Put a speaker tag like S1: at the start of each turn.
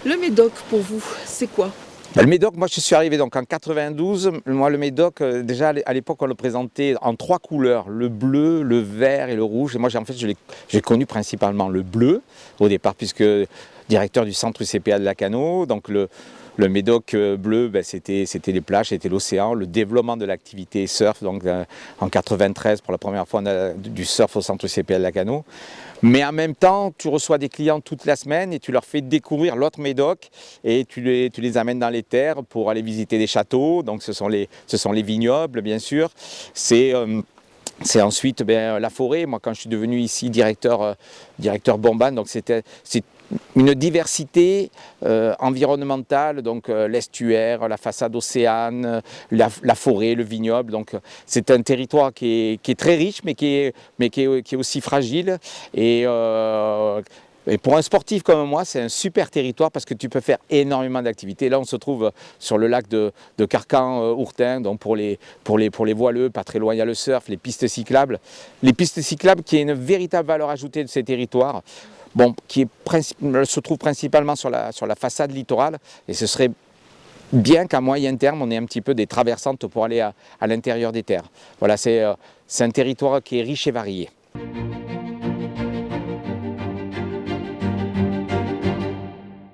S1: Le Médoc, pour vous, c'est quoi?
S2: Le Médoc, moi je suis arrivé donc en 92. Moi le Médoc, déjà à l'époque on le présentait en 3 couleurs, le bleu, le vert et le rouge. Et moi en fait j'ai connu principalement le bleu au départ, puisque directeur du centre UCPA de Lacanau. Donc le Médoc bleu, ben, c'était les plages, c'était l'océan, le développement de l'activité surf. Donc en 93 pour la première fois on a du surf au centre UCPA de Lacanau. Mais en même temps, tu reçois des clients toute la semaine et tu leur fais découvrir l'autre Médoc et tu les amènes dans les terres pour aller visiter des châteaux. Donc ce sont les vignobles, bien sûr. C'est ensuite la forêt. Moi, quand je suis devenu ici directeur Bombane, donc c'est une diversité environnementale, donc l'estuaire, la façade océane, la forêt, le vignoble. Donc c'est un territoire qui est très riche, mais qui est aussi fragile. Et pour un sportif comme moi, c'est un super territoire parce que tu peux faire énormément d'activités. Là, on se trouve sur le lac de Carcan-Ourtin, donc pour les voileux, pas très loin, il y a le surf, les pistes cyclables. Les pistes cyclables qui est une véritable valeur ajoutée de ces territoires, bon, se trouve principalement sur la façade littorale. Et ce serait bien qu'à moyen terme, on ait un petit peu des traversantes pour aller à l'intérieur des terres. Voilà, c'est un territoire qui est riche et varié.